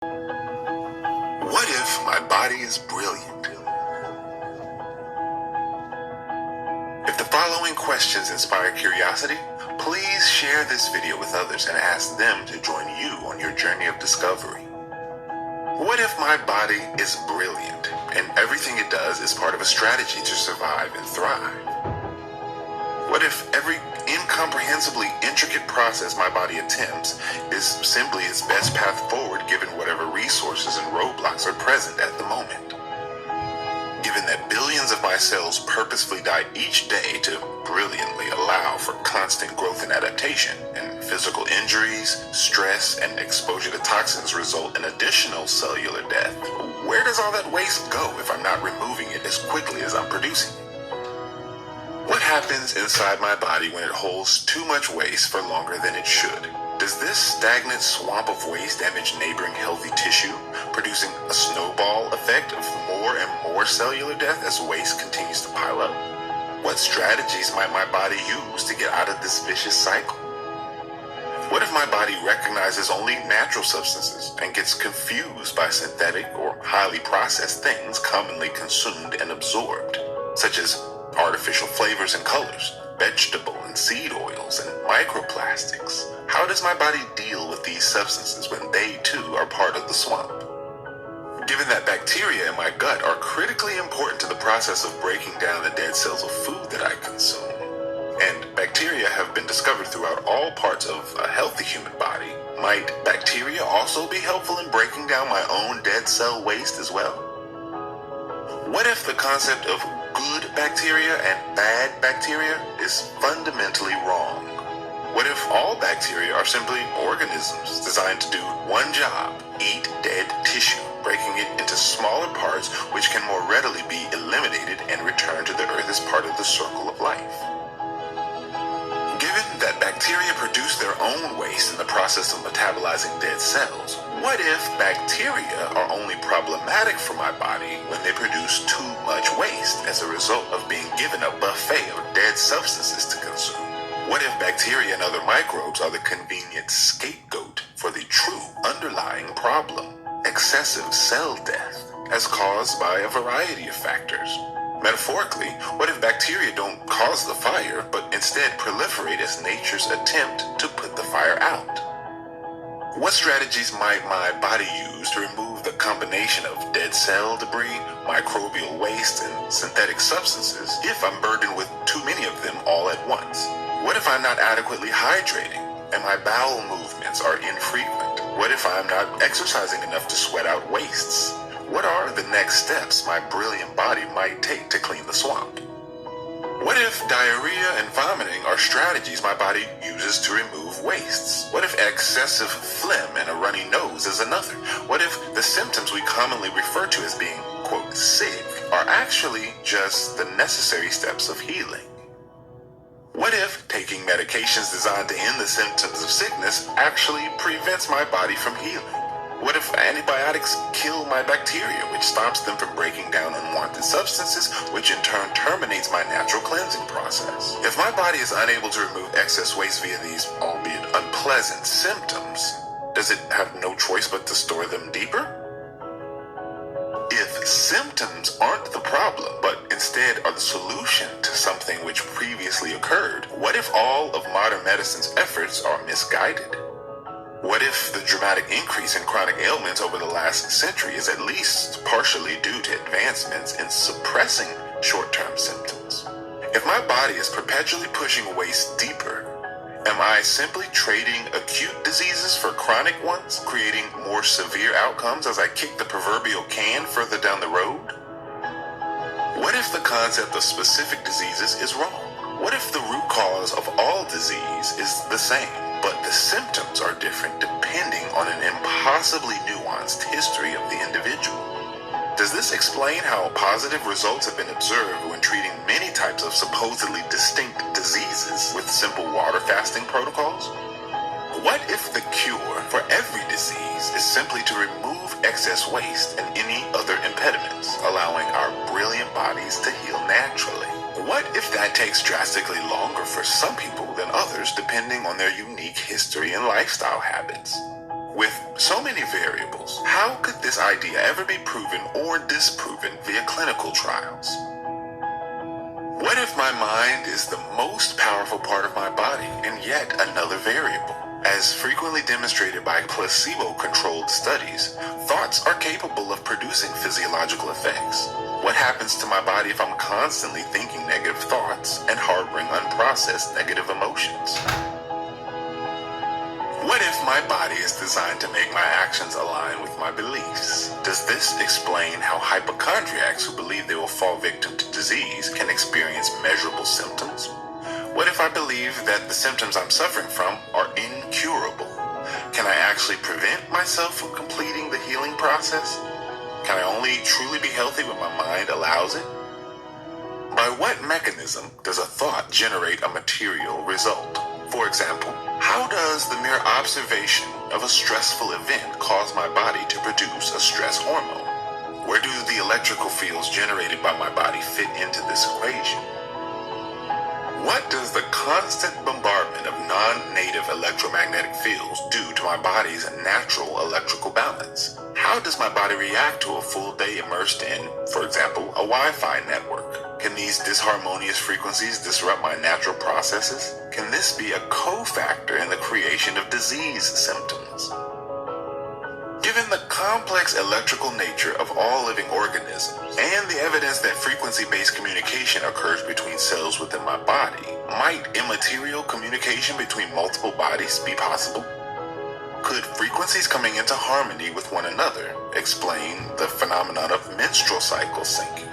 What if my body is brilliant? If the following questions inspire curiosity, please share this video with others and ask them to join you on your journey of discovery. What if my body is brilliant and everything it does is part of a strategy to survive and thrive? What if every incomprehensibly intricate process my body attempts is simply its best path forward given whatever resources and roadblocks are present at the moment? Given that billions of my cells purposefully die each day to brilliantly allow for constant growth and adaptation, and physical injuries, stress, and exposure to toxins result in additional cellular death, where does all that waste go if I'm not removing it as quickly as I'm producing it? What happens inside my body when it holds too much waste for longer than it should? Does this stagnant swamp of waste damage neighboring healthy tissue, producing a snowball effect of more and more cellular death as waste continues to pile up? What strategies might my body use to get out of this vicious cycle? What if my body recognizes only natural substances and gets confused by synthetic or highly processed things commonly consumed and absorbed, such as artificial flavors and colors, vegetable and seed oils, and microplastics? How does my body deal with these substances when they too are part of the swamp? Given that bacteria in my gut are critically important to the process of breaking down the dead cells of food that I consume, and bacteria have been discovered throughout all parts of a healthy human body, might bacteria also be helpful in breaking down my own dead cell waste as well? What if the concept of good bacteria and bad bacteria is fundamentally wrong? What if all bacteria are simply organisms designed to do one job, eat dead tissue, breaking it into smaller parts which can more readily be eliminated and returned to the earth as part of the circle of life? Given that bacteria produce their own waste in the process of metabolizing dead cells, what if bacteria are only problematic for my body when they produce too much waste as a result of being given a buffet of dead substances to consume? What if bacteria and other microbes are the convenient scapegoat for the true underlying problem, excessive cell death, as caused by a variety of factors? Metaphorically, what if bacteria don't cause the fire, but instead proliferate as nature's attempt to put the fire out? What strategies might my body use to remove the combination of dead cell debris, microbial waste, and synthetic substances if I'm burdened with too many of them all at once? What if I'm not adequately hydrating and my bowel movements are infrequent? What if I'm not exercising enough to sweat out wastes? What are the next steps my brilliant body might take to clean the swamp? What if diarrhea and vomiting are strategies my body uses to remove wastes? What if excessive phlegm and a runny nose is another? What if the symptoms we commonly refer to as being, quote, sick are actually just the necessary steps of healing? What if taking medications designed to end the symptoms of sickness actually prevents my body from healing? What if antibiotics kill my bacteria, which stops them from breaking down unwanted substances, which in turn terminates my natural cleansing process? If my body is unable to remove excess waste via these, albeit unpleasant, symptoms, does it have no choice but to store them deeper? If symptoms aren't the problem, but instead are the solution to something which previously occurred, what if all of modern medicine's efforts are misguided? What if the dramatic increase in chronic ailments over the last century is at least partially due to advancements in suppressing short-term symptoms? If my body is perpetually pushing waste deeper, am I simply trading acute diseases for chronic ones, creating more severe outcomes as I kick the proverbial can further down the road? What if the concept of specific diseases is wrong? What if the root cause of all disease is the same, but the symptoms are different depending on an impossibly nuanced history of the individual? Does this explain how positive results have been observed when treating many types of supposedly distinct diseases with simple water fasting protocols? What if the cure for every disease is simply to remove excess waste and any other impediments, allowing our brilliant bodies to heal naturally? What if that takes drastically longer for some people than others depending on their unique history and lifestyle habits? With so many variables, how could this idea ever be proven or disproven via clinical trials? What if my mind is the most powerful part of my body and yet another variable? As frequently demonstrated by placebo-controlled studies, thoughts are capable of producing physiological effects. What happens to my body if I'm constantly thinking negative thoughts and harboring unprocessed negative emotions? What if my body is designed to make my actions align with my beliefs? Does this explain how hypochondriacs who believe they will fall victim to disease can experience measurable symptoms? What if I believe that the symptoms I'm suffering from are incurable? Can I actually prevent myself from completing the healing process? Can I only truly be healthy when my mind allows it? By what mechanism does a thought generate a material result? For example, how does the mere observation of a stressful event cause my body to produce a stress hormone? Where do the electrical fields generated by my body fit into this equation? What does the constant bombardment of non-native electromagnetic fields do to my body's natural electrical balance? How does my body react to a full day immersed in, for example, a Wi-Fi network? Can these disharmonious frequencies disrupt my natural processes? Can this be a cofactor in the creation of disease symptoms? Given the complex electrical nature of all living organisms and the evidence that frequency-based communication occurs between cells within my body, might immaterial communication between multiple bodies be possible? Could frequencies coming into harmony with one another explain the phenomenon of menstrual cycle syncing?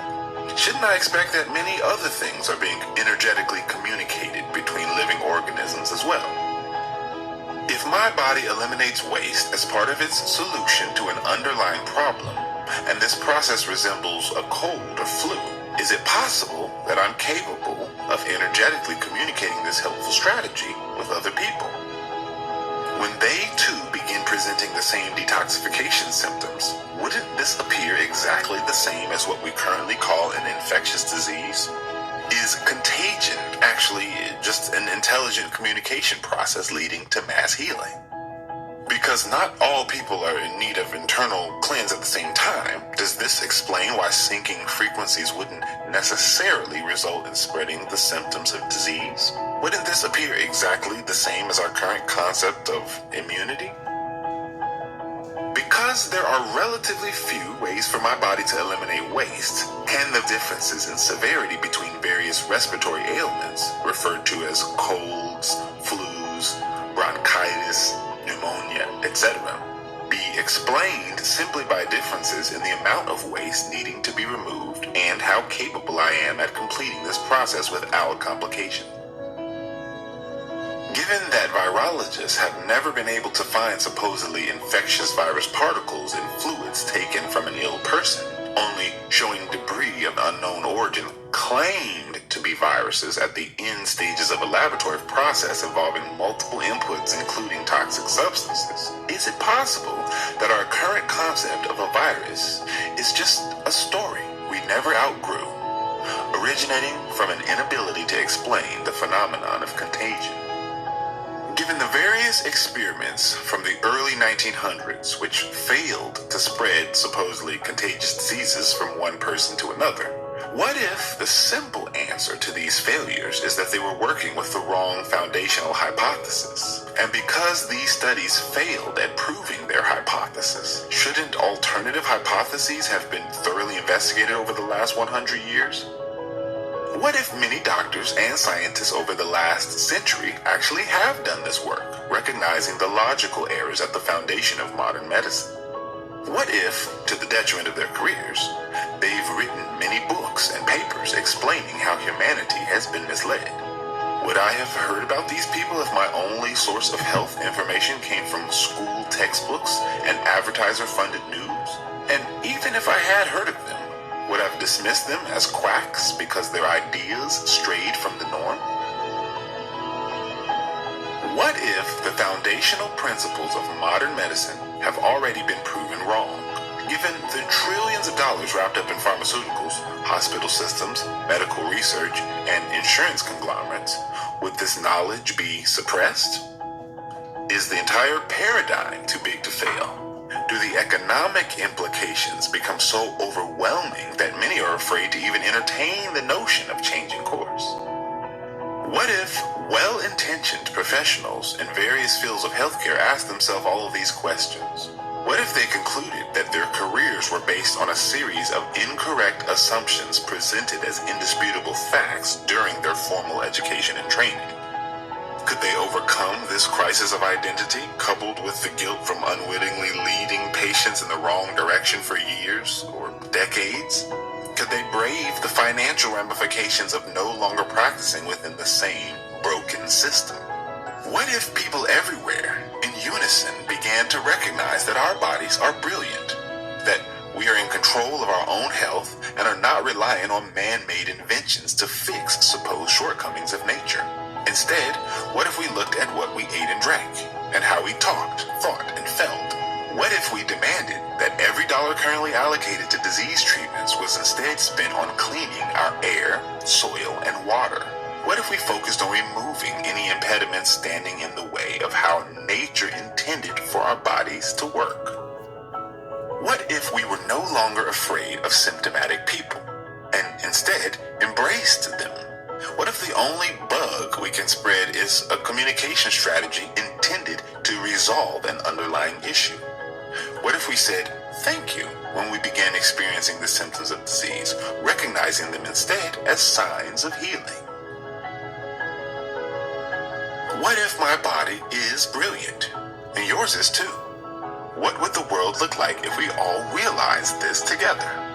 Shouldn't I expect that many other things are being energetically communicated between living organisms as well? If my body eliminates waste as part of its solution to an underlying problem, and this process resembles a cold or flu, is it possible that I'm capable of energetically communicating this helpful strategy with other people? When they too begin presenting the same detoxification symptoms, wouldn't this appear exactly the same as what we currently call an infectious disease? Is contagion actually just an intelligent communication process leading to mass healing? Because not all people are in need of internal cleanse at the same time, does this explain why syncing frequencies wouldn't necessarily result in spreading the symptoms of disease? Wouldn't this appear exactly the same as our current concept of immunity? Because there are relatively few ways for my body to eliminate waste, can the differences in severity between various respiratory ailments, referred to as colds, flus, bronchitis, pneumonia, etc., be explained simply by differences in the amount of waste needing to be removed and how capable I am at completing this process without complication? Given that virologists have never been able to find supposedly infectious virus particles in fluids taken from an ill person, only showing debris of unknown origin claimed to be viruses at the end stages of a laboratory process involving multiple inputs including toxic substances, is it possible that our current concept of a virus is just a story we never outgrew, originating from an inability to explain the phenomenon of contagion? Given the various experiments from the early 1900s which failed to spread supposedly contagious diseases from one person to another, what if the simple answer to these failures is that they were working with the wrong foundational hypothesis? And because these studies failed at proving their hypothesis, shouldn't alternative hypotheses have been thoroughly investigated over the last 100 years? What if many doctors and scientists over the last century actually have done this work, recognizing the logical errors at the foundation of modern medicine? What if, to the detriment of their careers, they've written many books and papers explaining how humanity has been misled? Would I have heard about these people if my only source of health information came from school textbooks and advertiser-funded news? And even if I had heard of them, would I have dismissed them as quacks because their ideas strayed from the norm? What if the foundational principles of modern medicine have already been proven wrong? Given the trillions of dollars wrapped up in pharmaceuticals, hospital systems, medical research, and insurance conglomerates, would this knowledge be suppressed? Is the entire paradigm too big to fail? Do the economic implications become so overwhelming that many are afraid to even entertain the notion of changing course? What if well-intentioned professionals in various fields of healthcare asked themselves all of these questions? What if they concluded that their careers were based on a series of incorrect assumptions presented as indisputable facts during their formal education and training? Could they overcome this crisis of identity, coupled with the guilt from unwittingly leading patients in the wrong direction for years or decades? Could they brave the financial ramifications of no longer practicing within the same broken system? What if people everywhere, in unison, began to recognize that our bodies are brilliant, that we are in control of our own health and are not relying on man-made inventions to fix supposed shortcomings of nature? Instead, what if we looked at what we ate and drank, and how we talked, thought, and felt? What if we demanded that every dollar currently allocated to disease treatments was instead spent on cleaning our air, soil, and water? What if we focused on removing any impediments standing in the way of how nature intended for our bodies to work? What if we were no longer afraid of symptomatic people, and instead embraced them? What if the only bug we can spread is a communication strategy intended to resolve an underlying issue? What if we said thank you when we began experiencing the symptoms of disease, recognizing them instead as signs of healing? What if my body is brilliant, and yours is too? What would the world look like if we all realized this together?